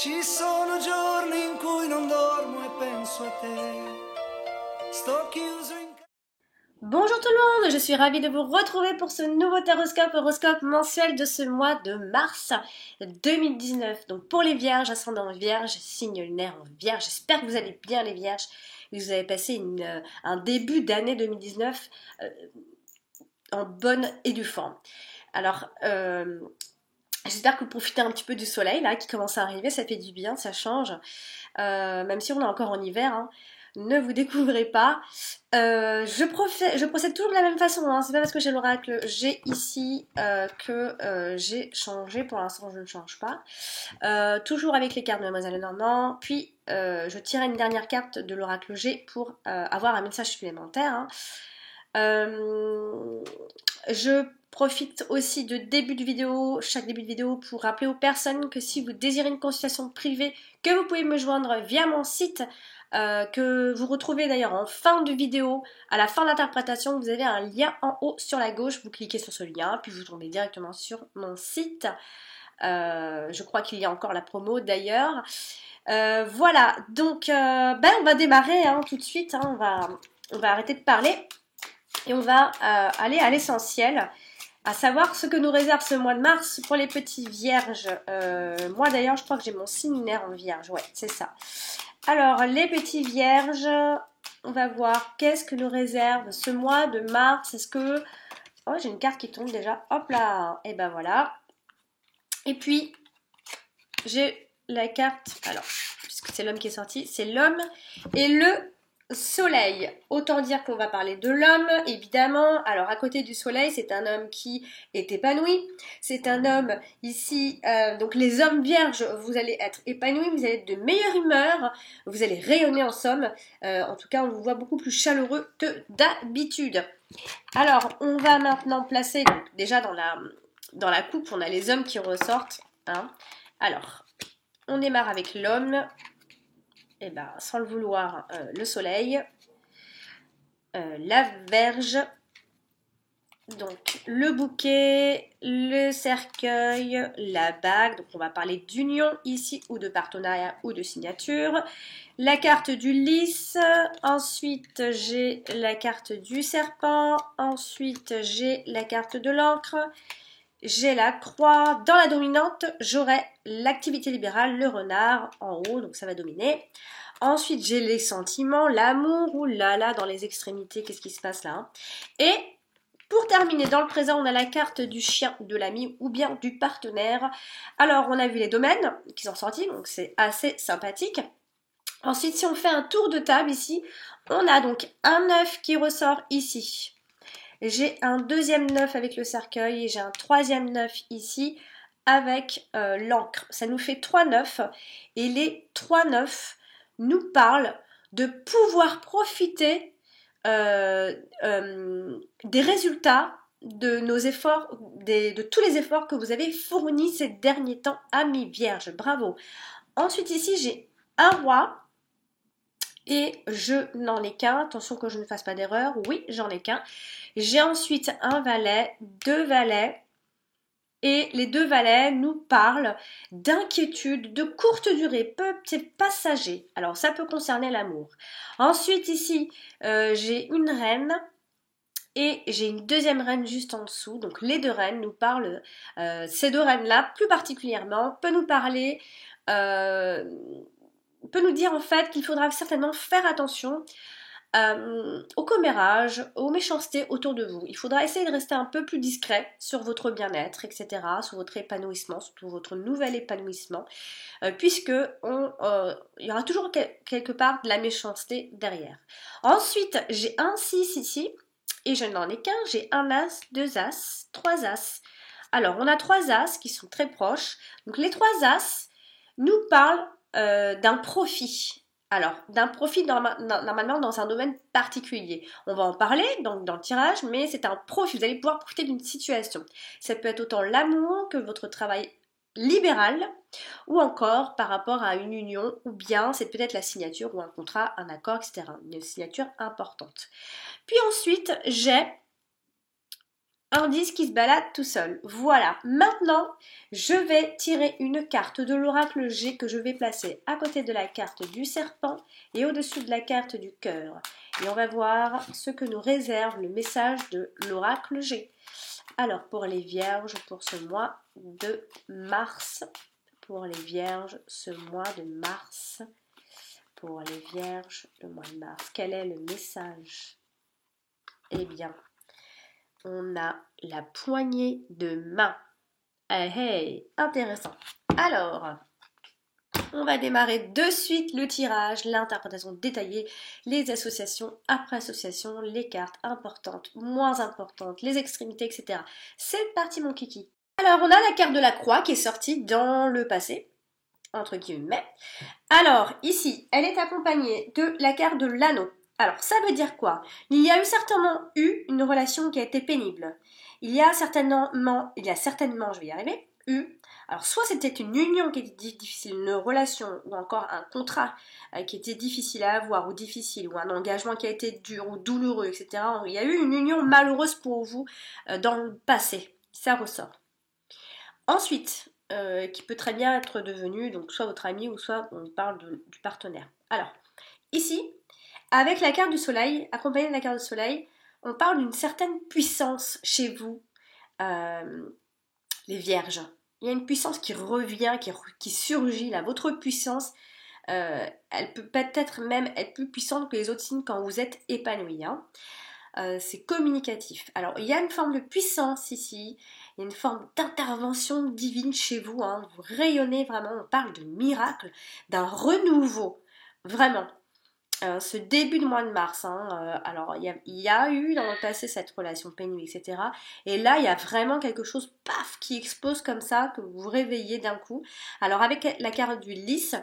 Ci sono giorni in cui non dormo e penso a te. Sto chiuso in Bonjour tout le monde, je suis ravie de vous retrouver pour ce nouveau horoscope mensuel de ce mois de mars 2019. Donc pour les vierges, ascendant vierge, signe lunaire en vierge, j'espère que vous allez bien les vierges, que vous avez passé un début d'année 2019 en bonne et due forme. Alors, j'espère que vous profitez un petit peu du soleil là qui commence à arriver, ça fait du bien, ça change, même si on est encore en hiver, hein. Ne vous découvrez pas. Je procède toujours de la même façon, hein. C'est pas parce que j'ai l'oracle G ici que j'ai changé. Pour l'instant, je ne change pas. Toujours avec les cartes de Mademoiselle Lenormand. Puis, je tirerai une dernière carte de l'oracle G pour avoir un message supplémentaire, hein. Je profite aussi de chaque début de vidéo, pour rappeler aux personnes que si vous désirez une consultation privée, que vous pouvez me joindre via mon site, que vous retrouvez d'ailleurs en fin de vidéo. À la fin de l'interprétation, vous avez un lien en haut sur la gauche, vous cliquez sur ce lien, puis vous tombez directement sur mon site. Je crois qu'il y a encore la promo d'ailleurs. Voilà, donc on va démarrer, hein, tout de suite, hein, on va arrêter de parler. Et on va aller à l'essentiel, à savoir ce que nous réserve ce mois de mars pour les petits vierges. Moi d'ailleurs, je crois que j'ai mon signe lunaire en vierge, ouais, c'est ça. Alors, les petits vierges, on va voir qu'est-ce que nous réserve ce mois de mars. Est-ce que... Oh, j'ai une carte qui tombe déjà, hop là, et ben voilà. Et puis, j'ai la carte, alors, puisque c'est l'homme qui est sorti, c'est l'homme et le soleil. Autant dire qu'on va parler de l'homme, évidemment. Alors, à côté du soleil, c'est un homme qui est épanoui. C'est un homme ici, donc les hommes vierges, vous allez être épanouis, vous allez être de meilleure humeur, vous allez rayonner en somme. En tout cas, on vous voit beaucoup plus chaleureux que d'habitude. Alors, on va maintenant placer, donc, déjà dans la coupe, on a les hommes qui ressortent, hein. Alors, on démarre avec l'homme. Et ben, sans le vouloir, le soleil, la verge, donc le bouquet, le cercueil, la bague, donc on va parler d'union ici, ou de partenariat, ou de signature, la carte du lys, ensuite j'ai la carte du serpent, ensuite j'ai la carte de l'encre, j'ai la croix. Dans la dominante, j'aurai l'activité libérale, le renard en haut, donc ça va dominer. Ensuite, j'ai les sentiments, l'amour, oulala, dans les extrémités, qu'est-ce qui se passe là, hein. Et pour terminer, dans le présent, on a la carte du chien, de l'ami ou bien du partenaire. Alors, on a vu les domaines qui sont sortis, donc c'est assez sympathique. Ensuite, si on fait un tour de table ici, on a donc un 9 qui ressort ici. J'ai un deuxième 9 avec le cercueil et j'ai un troisième 9 ici avec l'encre. Ça nous fait 3 9 et les 3 9 nous parlent de pouvoir profiter des résultats de nos efforts, de tous les efforts que vous avez fournis ces derniers temps, amis vierges. Bravo. Ensuite ici j'ai un roi. Et je n'en ai qu'un, attention que je ne fasse pas d'erreur, oui j'en ai qu'un. J'ai ensuite un valet, deux valets, et les deux valets nous parlent d'inquiétude, de courte durée, peut-être passager. Alors ça peut concerner l'amour. Ensuite ici, j'ai une reine, et j'ai une deuxième reine juste en dessous. Donc les deux reines nous parlent, ces deux reines-là plus particulièrement, peut nous parler... peut nous dire en fait qu'il faudra certainement faire attention au commérage, aux méchancetés autour de vous. Il faudra essayer de rester un peu plus discret sur votre bien-être, etc., sur votre épanouissement, surtout votre nouvel épanouissement, puisque il y aura toujours quelque part de la méchanceté derrière. Ensuite, j'ai un 6 ici, et je n'en ai qu'un, j'ai un as, deux as, trois as. Alors, on a trois as qui sont très proches. Donc, les trois as nous parlent d'un profit. Alors, d'un profit normalement dans un domaine particulier. On va en parler dans le tirage, mais c'est un profit. Vous allez pouvoir profiter d'une situation. Ça peut être autant l'amour que votre travail libéral, ou encore par rapport à une union, ou bien c'est peut-être la signature ou un contrat, un accord, etc. Une signature importante. Puis ensuite, j'ai indice qui se balade tout seul. Voilà, maintenant je vais tirer une carte de l'oracle G que je vais placer à côté de la carte du serpent et au-dessus de la carte du cœur. Et on va voir ce que nous réserve le message de l'oracle G. Alors pour les vierges, pour ce mois de mars, pour les vierges, ce mois de mars, pour les vierges, le mois de mars, quel est le message? Eh bien, on a la poignée de main. Hey, hey, intéressant. Alors, on va démarrer de suite le tirage, l'interprétation détaillée, les associations après associations, les cartes importantes, moins importantes, les extrémités, etc. C'est parti mon kiki. Alors, on a la carte de la croix qui est sortie dans le passé, entre guillemets. Alors, ici, elle est accompagnée de la carte de l'anneau. Alors, ça veut dire quoi? Il y a certainement eu une relation qui a été pénible. Il y a certainement, je vais y arriver, alors soit c'était une union qui était difficile, une relation ou encore un contrat qui était difficile à avoir ou difficile, ou un engagement qui a été dur ou douloureux, etc. Il y a eu une union malheureuse pour vous dans le passé, ça ressort. Ensuite, qui peut très bien être devenu donc soit votre ami ou soit on parle du partenaire. Alors, ici, avec la carte du soleil, accompagnée de la carte du soleil, on parle d'une certaine puissance chez vous, les vierges. Il y a une puissance qui revient, qui surgit là. Votre puissance, elle peut peut-être même être plus puissante que les autres signes quand vous êtes épanoui. Hein. C'est communicatif. Alors, il y a une forme de puissance ici, il y a une forme d'intervention divine chez vous. Hein. Vous rayonnez vraiment, on parle de miracle, d'un renouveau. Vraiment. Ce début de mois de mars, hein, alors il y a eu dans le passé cette relation pénible, etc. Et là, il y a vraiment quelque chose, paf, qui explose comme ça, que vous vous réveillez d'un coup. Alors avec la carte du lys,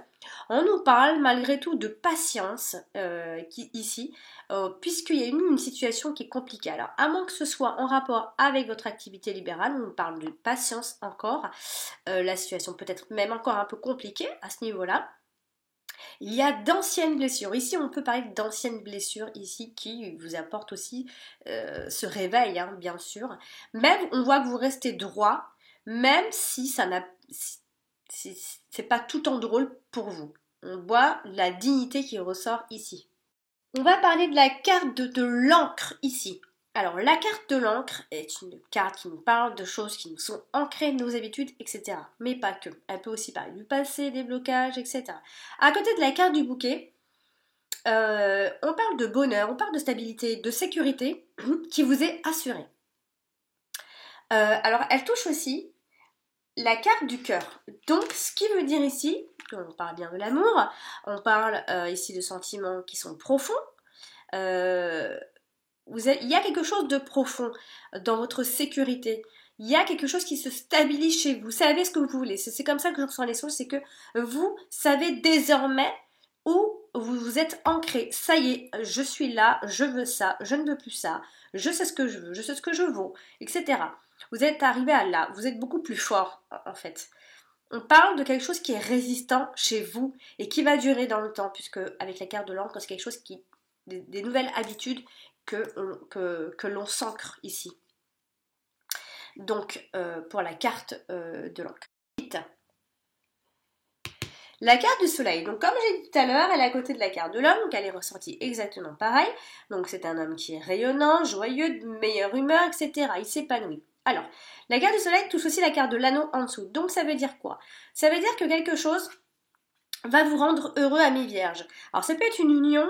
on nous parle malgré tout de patience ici, puisqu'il y a eu une situation qui est compliquée. Alors à moins que ce soit en rapport avec votre activité libérale, on nous parle de patience encore. La situation peut être même encore un peu compliquée à ce niveau-là. Il y a d'anciennes blessures. Ici, on peut parler d'anciennes blessures ici qui vous apportent aussi ce réveil, hein, bien sûr. Même, on voit que vous restez droit, même si ça n'a, c'est pas tout en drôle pour vous. On voit la dignité qui ressort ici. On va parler de la carte de l'encre ici. Alors, la carte de l'encre est une carte qui nous parle de choses qui nous sont ancrées, de nos habitudes, etc. Mais pas que. Elle peut aussi parler du passé, des blocages, etc. À côté de la carte du bouquet, on parle de bonheur, on parle de stabilité, de sécurité qui vous est assurée. Alors, elle touche aussi la carte du cœur. Donc, ce qui veut dire ici, on parle bien de l'amour, on parle ici de sentiments qui sont profonds, il y a quelque chose de profond dans votre sécurité. Il y a quelque chose qui se stabilise chez vous. Vous savez ce que vous voulez. C'est comme ça que je ressens les choses. C'est que vous savez désormais où vous êtes ancré. Ça y est, je suis là, je veux ça, je ne veux plus ça. Je sais ce que je veux, je sais ce que je vaux, etc. Vous êtes arrivé à là. Vous êtes beaucoup plus fort, en fait. On parle de quelque chose qui est résistant chez vous et qui va durer dans le temps, puisque avec la carte de l'encre, c'est quelque chose qui... des nouvelles habitudes que l'on s'ancre ici. Donc, pour la carte de l'encre. La carte du soleil. Donc, comme j'ai dit tout à l'heure, elle est à côté de la carte de l'homme, donc elle est ressortie exactement pareil. Donc, c'est un homme qui est rayonnant, joyeux, de meilleure humeur, etc. Il s'épanouit. Alors, la carte du soleil touche aussi la carte de l'anneau en dessous. Donc, ça veut dire quoi? Ça veut dire que quelque chose va vous rendre heureux, amis vierges. Alors, ça peut être une union,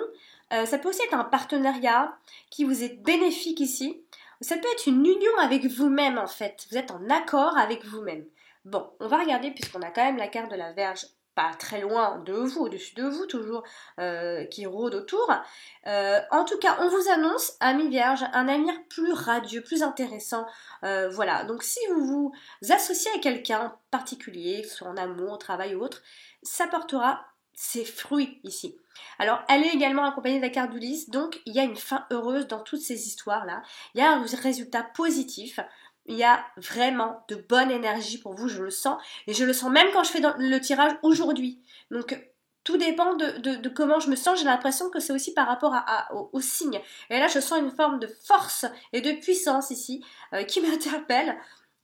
ça peut aussi être un partenariat qui vous est bénéfique ici. Ça peut être une union avec vous-même en fait. Vous êtes en accord avec vous-même. Bon, on va regarder puisqu'on a quand même la carte de la Vierge pas très loin de vous, au-dessus de vous toujours, qui rôde autour. En tout cas, on vous annonce, amis vierges, un avenir plus radieux, plus intéressant. Voilà, donc si vous vous associez à quelqu'un particulier, que ce soit en amour, au travail ou autre, ça portera ses fruits ici. Alors, elle est également accompagnée de la carte d'Ulysse, donc il y a une fin heureuse dans toutes ces histoires-là. Il y a un résultat positif. Il y a vraiment de bonne énergie pour vous, je le sens. Et je le sens même quand je fais le tirage aujourd'hui. Donc, Tout dépend de comment je me sens. J'ai l'impression que c'est aussi par rapport au signe. Et là, je sens une forme de force et de puissance ici qui m'interpelle.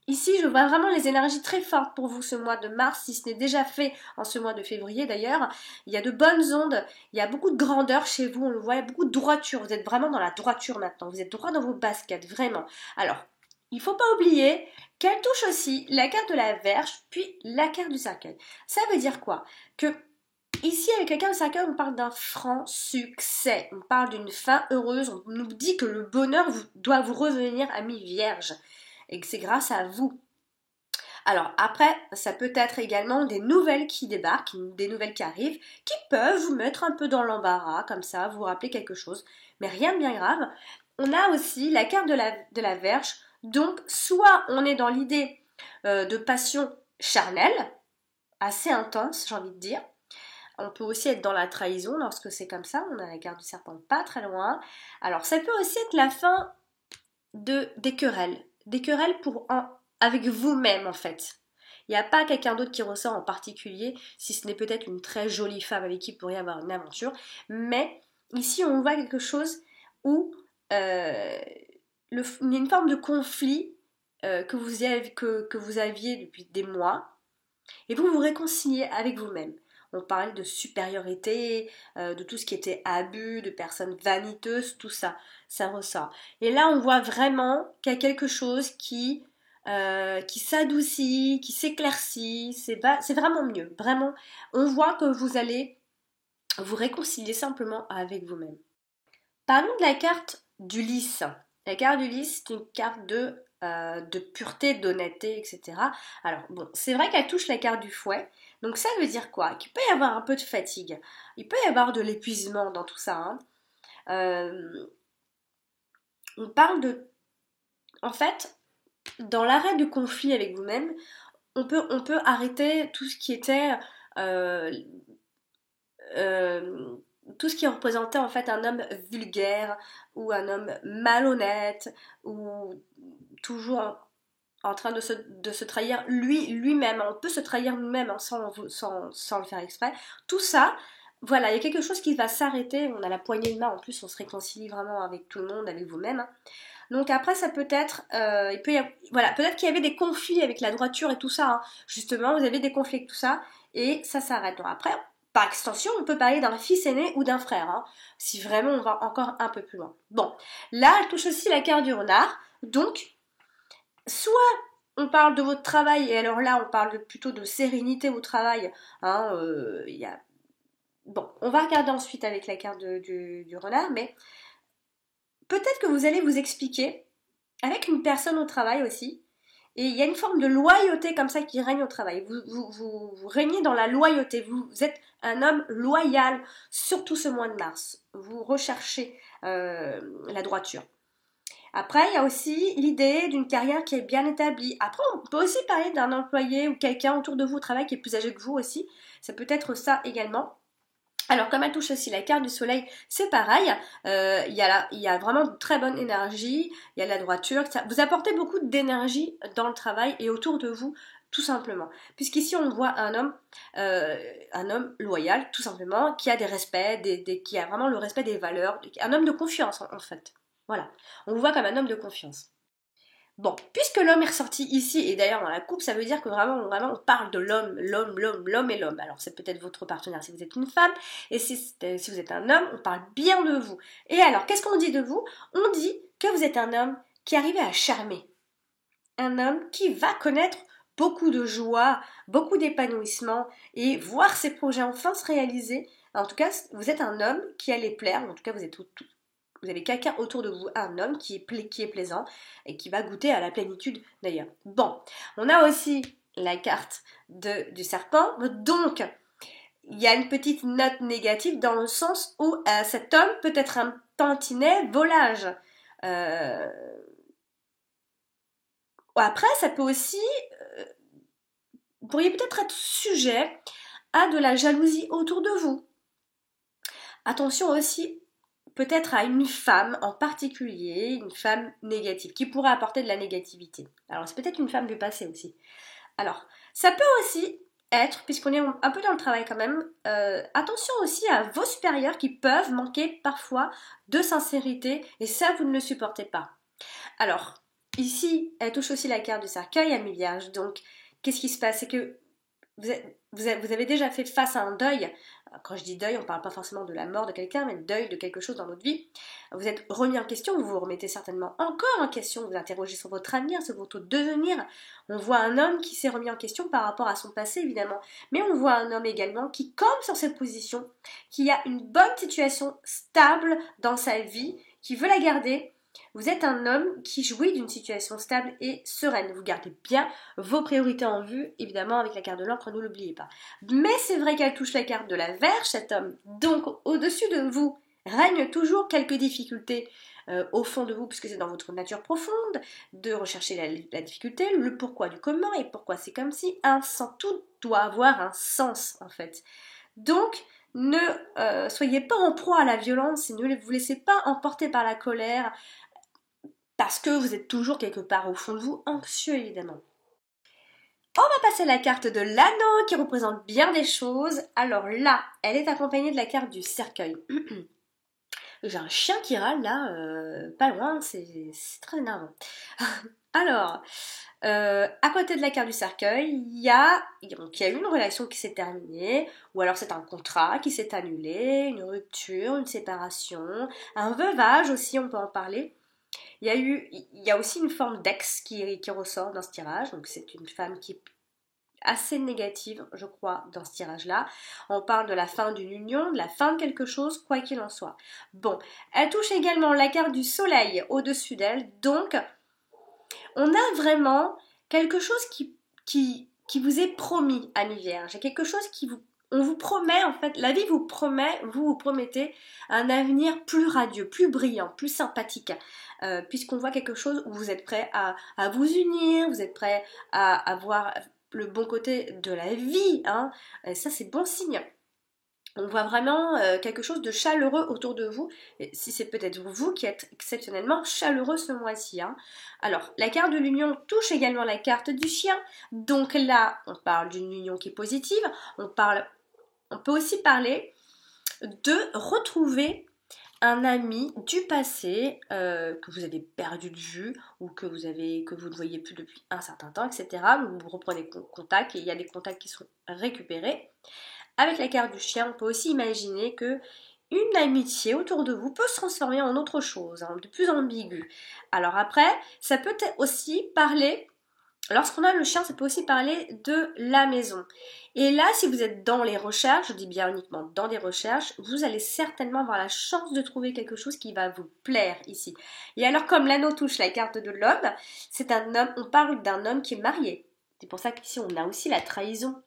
Ici, je vois vraiment les énergies très fortes pour vous ce mois de mars, si ce n'est déjà fait en ce mois de février d'ailleurs. Il y a de bonnes ondes, il y a beaucoup de grandeur chez vous, on le voit, il y a beaucoup de droiture. Vous êtes vraiment dans la droiture maintenant, vous êtes droit dans vos baskets, vraiment. Alors, il ne faut pas oublier qu'elle touche aussi la carte de la Vierge, puis la carte du cercueil. Ça veut dire quoi? Que ici, avec la carte du cercueil, on parle d'un franc succès, on parle d'une fin heureuse, on nous dit que le bonheur doit vous revenir, ami Vierge, et que c'est grâce à vous. Alors après, ça peut être également des nouvelles qui débarquent, des nouvelles qui arrivent, qui peuvent vous mettre un peu dans l'embarras, comme ça, vous rappeler quelque chose, mais rien de bien grave. On a aussi la carte de la Vierge, donc soit on est dans l'idée de passion charnelle, assez intense, j'ai envie de dire. On peut aussi être dans la trahison lorsque c'est comme ça, on a la carte du serpent pas très loin. Alors ça peut aussi être la fin des querelles avec vous-même en fait. Il n'y a pas quelqu'un d'autre qui ressort en particulier, si ce n'est peut-être une très jolie femme avec qui vous pourriez avoir une aventure. Mais ici, on voit quelque chose où il y a une forme de conflit que vous aviez depuis des mois, et vous vous réconciliez avec vous-même. On parlait de supériorité, de tout ce qui était abus, de personnes vaniteuses, tout ça, ça ressort. Et là, on voit vraiment qu'il y a quelque chose qui s'adoucit, qui s'éclaircit, c'est vraiment mieux. Vraiment, on voit que vous allez vous réconcilier simplement avec vous-même. Parlons de la carte du lys. La carte du lys, c'est une carte de pureté, d'honnêteté, etc. Alors, bon, c'est vrai qu'elle touche la carte du fouet. Donc ça veut dire quoi? Qu'il peut y avoir un peu de fatigue. Il peut y avoir de l'épuisement dans tout ça. Hein. On parle de... En fait, dans l'arrêt du conflit avec vous-même, on peut arrêter tout ce qui était... tout ce qui représentait en fait un homme vulgaire ou un homme malhonnête ou toujours en train de se trahir lui-même. On peut se trahir nous-mêmes hein, sans le faire exprès. Tout ça, voilà, il y a quelque chose qui va s'arrêter. On a la poignée de main, en plus on se réconcilie vraiment avec tout le monde, avec vous-même. Hein. Donc après, ça peut être, voilà, peut-être qu'il y avait des conflits avec la droiture et tout ça. Hein. Justement, vous avez des conflits avec tout ça et ça s'arrête. Donc après, par extension, on peut parler d'un fils aîné ou d'un frère, hein, si vraiment on va encore un peu plus loin. Bon, là, elle touche aussi la carte du renard. Donc, soit on parle de votre travail, et alors là, on parle plutôt de sérénité au travail. Hein, bon, on va regarder ensuite avec la carte du renard, mais peut-être que vous allez vous expliquer avec une personne au travail aussi. Et il y a une forme de loyauté comme ça qui règne au travail. Vous régnez dans la loyauté. Vous êtes un homme loyal, surtout ce mois de mars. Vous recherchez la droiture. Après, il y a aussi l'idée d'une carrière qui est bien établie. Après, on peut aussi parler d'un employé ou quelqu'un autour de vous au travail qui est plus âgé que vous aussi. Ça peut être ça également. Alors, comme elle touche aussi la carte du soleil, c'est pareil. Il y a vraiment de très bonne énergie. Il y a de la droiture. Vous apportez beaucoup d'énergie dans le travail et autour de vous, tout simplement. Puisqu'ici, on voit un homme loyal, tout simplement, qui a des respects, qui a vraiment le respect des valeurs. Un homme de confiance, en fait. Voilà. On vous voit comme un homme de confiance. Bon, puisque l'homme est ressorti ici, et d'ailleurs dans la coupe, ça veut dire que vraiment on parle de l'homme et l'homme. Alors c'est peut-être votre partenaire si vous êtes une femme, et si vous êtes un homme, on parle bien de vous. Et alors, qu'est-ce qu'on dit de vous? On dit que vous êtes un homme qui arrive à charmer. Un homme qui va connaître beaucoup de joie, beaucoup d'épanouissement, et voir ses projets enfin se réaliser. En tout cas, vous êtes un homme qui allait plaire, en tout cas vous avez quelqu'un autour de vous, un homme qui est plaisant et qui va goûter à la plénitude d'ailleurs. Bon, on a aussi la carte du serpent. Donc, il y a une petite note négative dans le sens où cet homme peut être un tantinet volage. Après, ça peut aussi... vous pourriez peut-être être sujet à de la jalousie autour de vous. Attention aussi peut-être à une femme en particulier, une femme négative, qui pourrait apporter de la négativité. Alors c'est peut-être une femme du passé aussi. Alors, ça peut aussi être, puisqu'on est un peu dans le travail quand même, attention aussi à vos supérieurs qui peuvent manquer parfois de sincérité et ça vous ne le supportez pas. Alors, ici, elle touche aussi la carte du cercueil à mi-vierge, donc qu'est-ce qui se passe? C'est que vous avez déjà fait face à un deuil. Quand je dis deuil, on ne parle pas forcément de la mort de quelqu'un, mais deuil de quelque chose dans votre vie. Vous êtes remis en question, vous vous remettez certainement encore en question, vous interrogez sur votre avenir, sur votre devenir. On voit un homme qui s'est remis en question par rapport à son passé, évidemment. Mais on voit un homme également qui campe sur cette position, qui a une bonne situation stable dans sa vie, qui veut la garder. Vous êtes un homme qui jouit d'une situation stable et sereine. Vous gardez bien vos priorités en vue, évidemment avec la carte de l'encre, ne l'oubliez pas. Mais c'est vrai qu'elle touche la carte de la Vierge, cet homme. Donc au-dessus de vous règnent toujours quelques difficultés au fond de vous, puisque c'est dans votre nature profonde, de rechercher la difficulté, le pourquoi du comment et pourquoi c'est comme si. Tout doit avoir un sens en fait. Donc, ne soyez pas en proie à la violence et ne vous laissez pas emporter par la colère parce que vous êtes toujours quelque part au fond de vous anxieux évidemment. On va passer à la carte de l'anneau qui représente bien des choses. Alors là, elle est accompagnée de la carte du cercueil. J'ai un chien qui râle là, pas loin, c'est très énervant. Alors, à côté de la carte du cercueil, il y a eu une relation qui s'est terminée, ou alors c'est un contrat qui s'est annulé, une rupture, une séparation, un veuvage aussi, on peut en parler. Il y a aussi une forme d'ex qui ressort dans ce tirage, donc c'est une femme qui est assez négative, je crois, dans ce tirage-là. On parle de la fin d'une union, de la fin de quelque chose, quoi qu'il en soit. Bon, elle touche également la carte du soleil au-dessus d'elle, donc on a vraiment quelque chose qui vous est promis à mi-vierge. Il y a quelque chose on vous promet, en fait, la vie vous promet, vous promettez un avenir plus radieux, plus brillant, plus sympathique, puisqu'on voit quelque chose où vous êtes prêt à vous unir, vous êtes prêt à avoir le bon côté de la vie, hein. Et ça c'est bon signe. On voit vraiment quelque chose de chaleureux autour de vous, et si c'est peut-être vous qui êtes exceptionnellement chaleureux ce mois-ci, hein. Alors, la carte de l'union touche également la carte du chien, donc là, on parle d'une union qui est positive, on peut aussi parler de retrouver un ami du passé que vous avez perdu de vue ou que vous ne voyez plus depuis un certain temps, etc. Vous reprenez contact et il y a des contacts qui sont récupérés. Avec la carte du chien, on peut aussi imaginer que une amitié autour de vous peut se transformer en autre chose, hein, de plus ambigu. Alors après, ça peut aussi parler, lorsqu'on a le chien, ça peut aussi parler de la maison. Et là, si vous êtes dans les recherches, je dis bien uniquement dans les recherches, vous allez certainement avoir la chance de trouver quelque chose qui va vous plaire ici. Et alors, comme l'anneau touche la carte de l'homme, c'est un homme, on parle d'un homme qui est marié. C'est pour ça qu'ici, on a aussi la trahison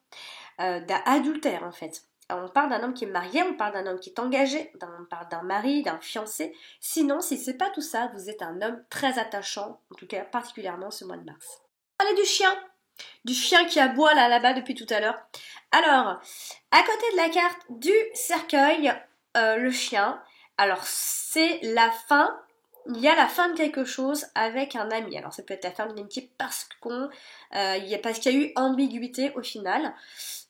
d'adultère en fait. On parle d'un homme qui est marié, on parle d'un homme qui est engagé, on parle d'un mari, d'un fiancé. Sinon, si c'est pas tout ça, vous êtes un homme très attachant, en tout cas particulièrement ce mois de mars. On parlait du chien qui aboie là-bas depuis tout à l'heure. Alors, à côté de la carte du cercueil, le chien, alors c'est la fin. Il y a la fin de quelque chose avec un ami. Alors ça peut être la fin d'une amitié parce qu'il y a eu ambiguïté au final.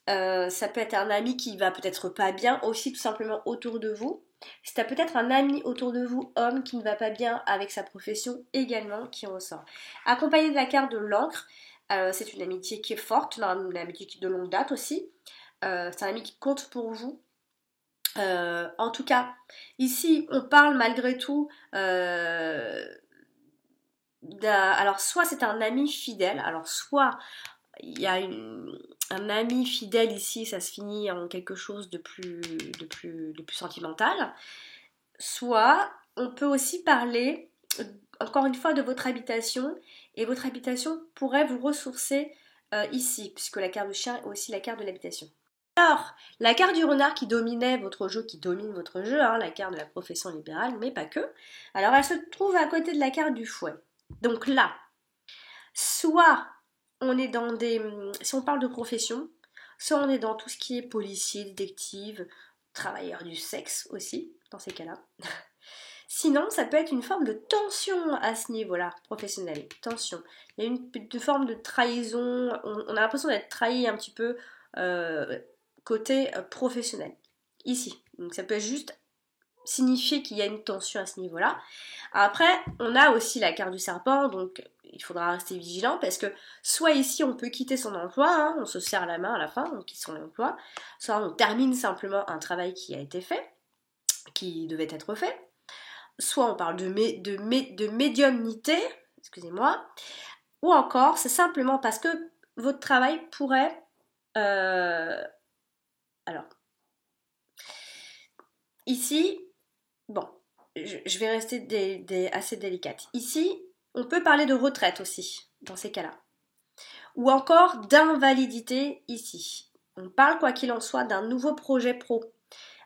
Ça peut être un ami qui va peut-être pas bien aussi tout simplement autour de vous. C'est peut-être un ami autour de vous, homme, qui ne va pas bien avec sa profession également qui ressort. Accompagné de la carte de l'encre, c'est une amitié qui est forte, une amitié de longue date aussi. C'est un ami qui compte pour vous. En tout cas, ici, on parle malgré tout alors soit c'est un ami fidèle, alors soit il y a un ami fidèle ici, ça se finit en quelque chose de plus sentimental, soit on peut aussi parler encore une fois de votre habitation, et votre habitation pourrait vous ressourcer ici, puisque la carte du chien est aussi la carte de l'habitation. Alors, la carte du renard qui dominait votre jeu, qui domine votre jeu, hein, la carte de la profession libérale, mais pas que, alors elle se trouve à côté de la carte du fouet. Donc là, soit on est dans si on parle de profession, soit on est dans tout ce qui est policier, détective, travailleur du sexe aussi, dans ces cas-là. Sinon, ça peut être une forme de tension à ce niveau-là, professionnel, tension. Il y a une forme de trahison, on a l'impression d'être trahi un petit peu côté professionnel. Ici. Donc ça peut juste signifier qu'il y a une tension à ce niveau-là. Après, on a aussi la carte du serpent, donc il faudra rester vigilant parce que soit ici on peut quitter son emploi, hein, on se serre la main à la fin, on quitte son emploi, soit on termine simplement un travail qui a été fait, qui devait être fait, soit on parle de médiumnité, excusez-moi, ou encore c'est simplement parce que votre travail pourrait... alors, ici, bon, je vais rester assez délicate. Ici, on peut parler de retraite aussi, dans ces cas-là. Ou encore d'invalidité ici. On parle, quoi qu'il en soit, d'un nouveau projet pro.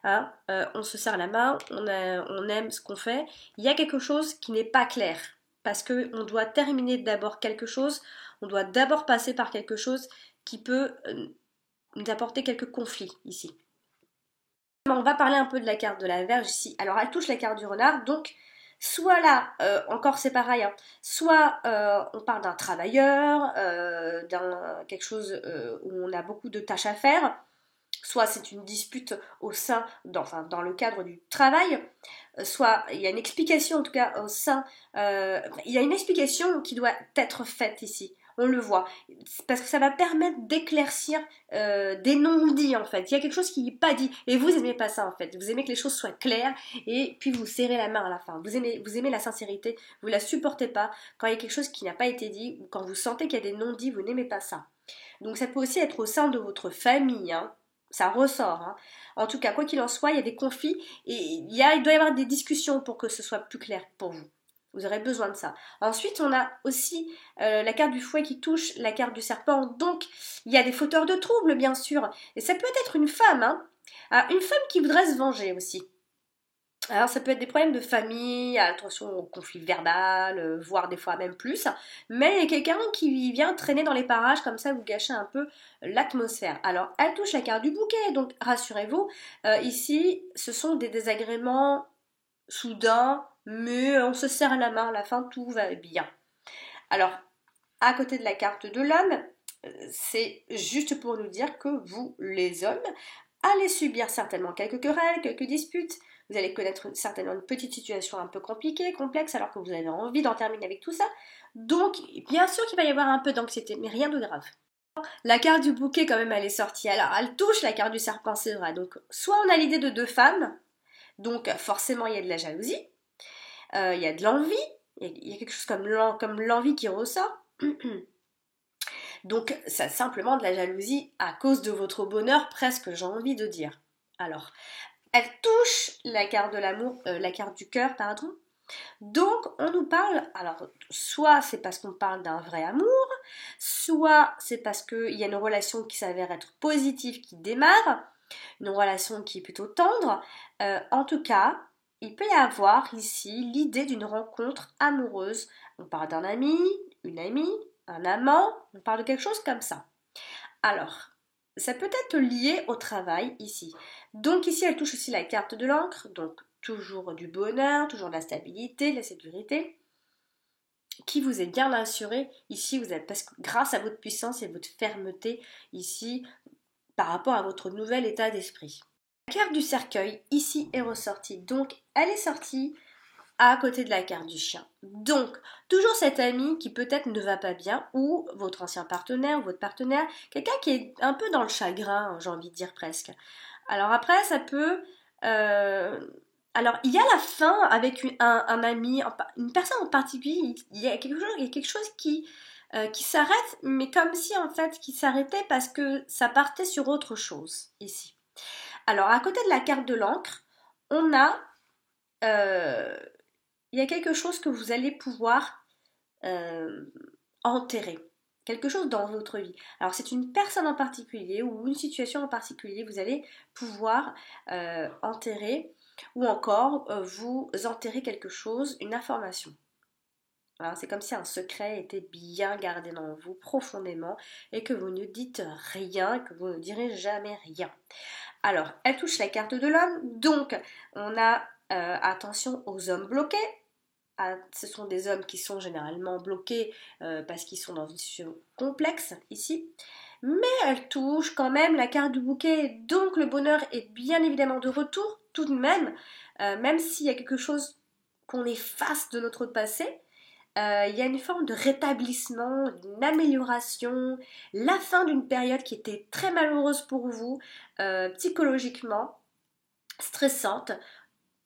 Hein, on se serre la main, on aime ce qu'on fait. Il y a quelque chose qui n'est pas clair. Parce qu'on doit terminer d'abord quelque chose, on doit d'abord passer par quelque chose qui peut nous apporter quelques conflits ici. On va parler un peu de la carte de la Vierge ici. Alors elle touche la carte du renard, donc soit là, encore c'est pareil, hein, soit on parle d'un travailleur, d'un quelque chose où on a beaucoup de tâches à faire, soit c'est une dispute au sein, dans le cadre du travail, soit il y a une explication en tout cas au sein, il y a une explication qui doit être faite ici. On le voit, parce que ça va permettre d'éclaircir des non-dits en fait. Il y a quelque chose qui n'est pas dit, et vous aimez pas ça en fait. Vous aimez que les choses soient claires, et puis vous serrez la main à la fin. Vous aimez la sincérité, vous la supportez pas. Quand il y a quelque chose qui n'a pas été dit, ou quand vous sentez qu'il y a des non-dits, vous n'aimez pas ça. Donc ça peut aussi être au sein de votre famille, hein. Ça ressort. Hein. En tout cas, quoi qu'il en soit, il y a des conflits, et il doit y avoir des discussions pour que ce soit plus clair pour vous. Vous aurez besoin de ça. Ensuite, on a aussi la carte du fouet qui touche la carte du serpent. Donc, il y a des fauteurs de troubles, bien sûr. Et ça peut être une femme, hein. Une femme qui voudrait se venger aussi. Alors, ça peut être des problèmes de famille, attention au conflit verbal, voire des fois même plus. Mais il y a quelqu'un qui vient traîner dans les parages, comme ça, vous gâchez un peu l'atmosphère. Alors, elle touche la carte du bouquet, donc rassurez-vous, ici, ce sont des désagréments soudains, mais on se serre la main, à la fin tout va bien. Alors, à côté de la carte de l'homme, c'est juste pour nous dire que vous, les hommes, allez subir certainement quelques querelles, quelques disputes, vous allez connaître certainement une petite situation un peu compliquée, complexe, alors que vous avez envie d'en terminer avec tout ça. Donc, bien sûr qu'il va y avoir un peu d'anxiété, mais rien de grave. La carte du bouquet, quand même, elle est sortie. Alors, elle touche la carte du serpent, c'est vrai. Donc, soit on a l'idée de deux femmes, donc forcément il y a de la jalousie, il y a de l'envie, il y a quelque chose comme l'envie qui ressort. Donc c'est simplement de la jalousie à cause de votre bonheur, presque, j'ai envie de dire. Alors, elle touche la carte de l'amour, la carte du cœur, pardon. Donc on nous parle, alors soit c'est parce qu'on parle d'un vrai amour, soit c'est parce qu'il y a une relation qui s'avère être positive qui démarre, une relation qui est plutôt tendre. En tout cas, il peut y avoir ici l'idée d'une rencontre amoureuse. On parle d'un ami, une amie, un amant, on parle de quelque chose comme ça. Alors, ça peut être lié au travail ici. Donc ici, elle touche aussi la carte de l'encre, donc toujours du bonheur, toujours de la stabilité, de la sécurité, qui vous est bien assuré. Ici, vous avez, parce que grâce à votre puissance et votre fermeté, ici, par rapport à votre nouvel état d'esprit. La carte du cercueil, ici, est ressortie. Donc, elle est sortie à côté de la carte du chien. Donc, toujours cet ami qui peut-être ne va pas bien, ou votre ancien partenaire, ou votre partenaire, quelqu'un qui est un peu dans le chagrin, j'ai envie de dire presque. Alors après, ça peut... Alors, il y a la fin avec un ami, une personne en particulier, il y a quelque chose qui s'arrête, mais comme si en fait qui s'arrêtait parce que ça partait sur autre chose ici. Alors à côté de la carte de l'encre, on a il y a quelque chose que vous allez pouvoir enterrer, quelque chose dans votre vie. Alors c'est une personne en particulier ou une situation en particulier, vous allez pouvoir enterrer ou encore vous enterrer quelque chose, une information. C'est comme si un secret était bien gardé dans vous profondément et que vous ne dites rien, que vous ne direz jamais rien. Alors, elle touche la carte de l'homme, donc on a attention aux hommes bloqués. Ce sont des hommes qui sont généralement bloqués parce qu'ils sont dans une situation complexe ici. mais elle touche quand même la carte du bouquet, donc le bonheur est bien évidemment de retour tout de même s'il y a quelque chose qu'on efface de notre passé, il y a une forme de rétablissement, d'une amélioration, la fin d'une période qui était très malheureuse pour vous, psychologiquement, stressante.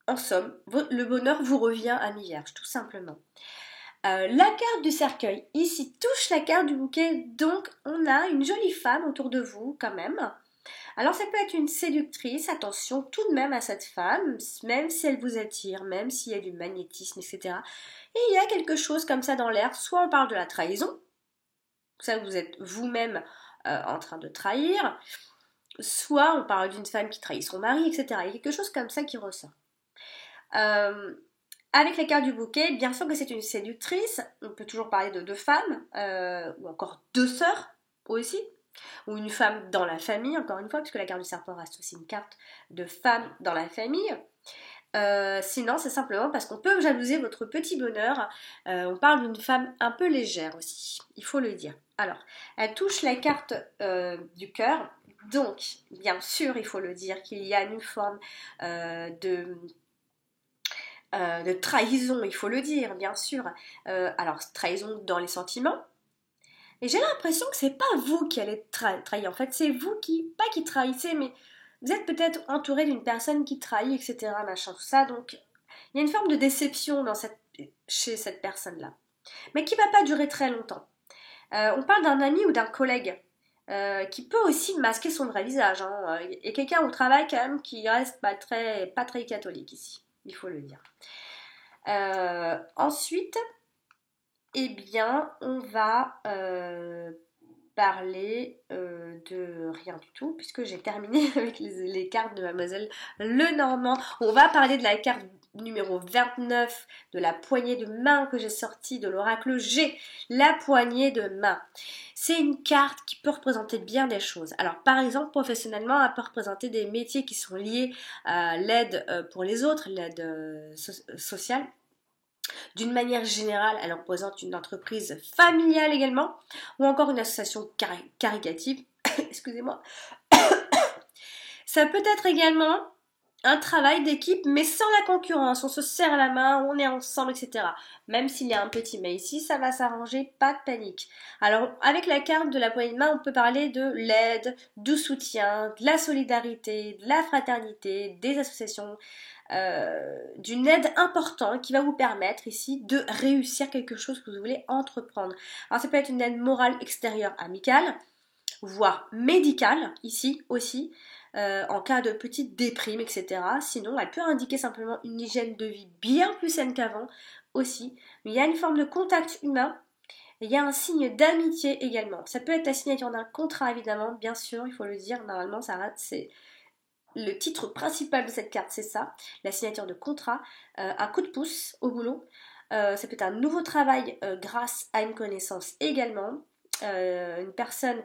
En somme, le bonheur vous revient à mi-vierge, tout simplement. La carte du cercueil, ici, touche la carte du bouquet, donc on a une jolie femme autour de vous quand même. Alors ça peut être une séductrice, attention tout de même à cette femme, même si elle vous attire, même s'il y a du magnétisme, etc. Et il y a quelque chose comme ça dans l'air, soit on parle de la trahison, ça vous êtes vous-même en train de trahir, soit on parle d'une femme qui trahit son mari, etc. Il y a quelque chose comme ça qui ressort. Avec la carte du bouquet, bien sûr que c'est une séductrice, on peut toujours parler de deux femmes, ou encore deux sœurs aussi, ou une femme dans la famille, encore une fois, puisque la carte du serpent reste aussi une carte de femme dans la famille. Sinon, c'est simplement parce qu'on peut jalouser votre petit bonheur. On parle d'une femme un peu légère aussi, il faut le dire. Alors, elle touche la carte du cœur, donc, bien sûr, il faut le dire qu'il y a une forme de trahison, il faut le dire, bien sûr. Alors, trahison dans les sentiments. Et j'ai l'impression que c'est pas vous qui allez trahir. En fait, c'est vous qui, pas qui trahissez, mais vous êtes peut-être entouré d'une personne qui trahit, etc. Machin, tout ça. Donc, il y a une forme de déception chez cette personne-là. Mais qui va pas durer très longtemps. On parle d'un ami ou d'un collègue qui peut aussi masquer son vrai visage. Hein. Et quelqu'un au travail, quand même, qui reste pas très catholique ici. Il faut le dire. Ensuite, eh bien, on va parler de rien du tout, puisque j'ai terminé avec les cartes de Mademoiselle Lenormand. On va parler de la carte numéro 29, de la poignée de main que j'ai sortie de l'oracle G, la poignée de main. C'est une carte qui peut représenter bien des choses. Alors, par exemple, professionnellement, elle peut représenter des métiers qui sont liés à l'aide pour les autres, l'aide sociale. D'une manière générale, elle représente une entreprise familiale également, ou encore une association caritative. Excusez-moi. Ça peut être également un travail d'équipe, mais sans la concurrence. On se serre la main, on est ensemble, etc. Même s'il y a un petit mais ici, ça va s'arranger, pas de panique. Alors, avec la carte de la poignée de main, on peut parler de l'aide, du soutien, de la solidarité, de la fraternité, des associations, d'une aide importante qui va vous permettre ici de réussir quelque chose que vous voulez entreprendre. Alors, ça peut être une aide morale extérieure amicale, voire médicale, ici aussi, en cas de petite déprime, etc. Sinon, elle peut indiquer simplement une hygiène de vie bien plus saine qu'avant aussi. Mais il y a une forme de contact humain. Il y a un signe d'amitié également. Ça peut être la signature d'un contrat, évidemment, bien sûr, il faut le dire. Normalement, c'est le titre principal de cette carte, c'est ça, la signature de contrat, un coup de pouce au boulot. Ça peut être un nouveau travail grâce à une connaissance également. Une personne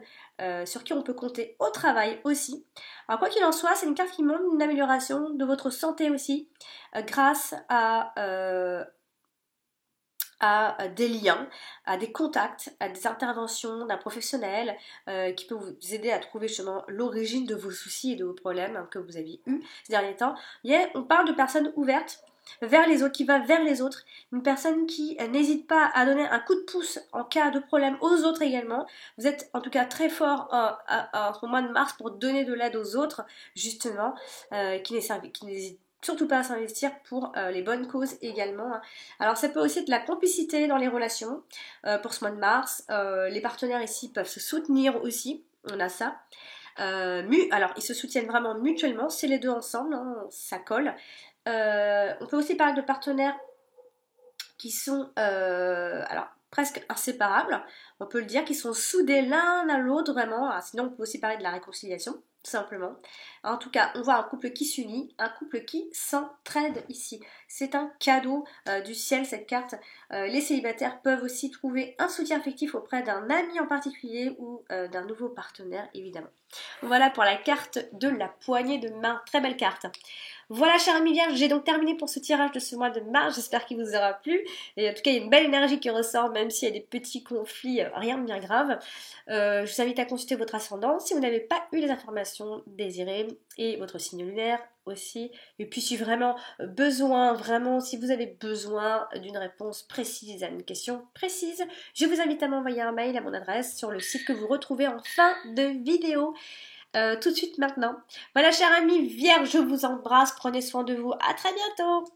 sur qui on peut compter au travail aussi. Alors quoi qu'il en soit, c'est une carte qui montre une amélioration de votre santé aussi grâce à des liens, à des contacts, à des interventions d'un professionnel qui peut vous aider à trouver justement l'origine de vos soucis et de vos problèmes que vous avez eus ces derniers temps. On parle de personnes ouvertes vers les autres, qui va vers les autres, une personne qui n'hésite pas à donner un coup de pouce en cas de problème aux autres également. Vous êtes en tout cas très fort au mois de mars pour donner de l'aide aux autres, justement, qui n'hésitent surtout pas à s'investir pour les bonnes causes également. Alors ça peut aussi être la complicité dans les relations pour ce mois de mars. Les partenaires ici peuvent se soutenir aussi, on a ça. Alors ils se soutiennent vraiment mutuellement, c'est les deux ensemble, hein, ça colle. On peut aussi parler de partenaires qui sont alors presque inséparables, on peut le dire, qui sont soudés l'un à l'autre vraiment. Alors, sinon on peut aussi parler de la réconciliation, tout simplement. En tout cas, on voit un couple qui s'unit, un couple qui s'entraide ici. C'est un cadeau du ciel, cette carte. Les célibataires peuvent aussi trouver un soutien affectif auprès d'un ami en particulier ou d'un nouveau partenaire, évidemment. Voilà pour la carte de la poignée de main. Très belle carte. Voilà, chers amis vierges, j'ai donc terminé pour ce tirage de ce mois de mars. J'espère qu'il vous aura plu. Et en tout cas, il y a une belle énergie qui ressort, même s'il y a des petits conflits rien de bien grave. Je vous invite à consulter votre ascendant si vous n'avez pas eu les informations désirées et votre signe lunaire aussi. Et puis si vraiment si vous avez besoin d'une réponse précise à une question précise, je vous invite à m'envoyer un mail à mon adresse sur le site que vous retrouvez en fin de vidéo. Tout de suite maintenant. Voilà, chers amis vierges, je vous embrasse, prenez soin de vous, à très bientôt.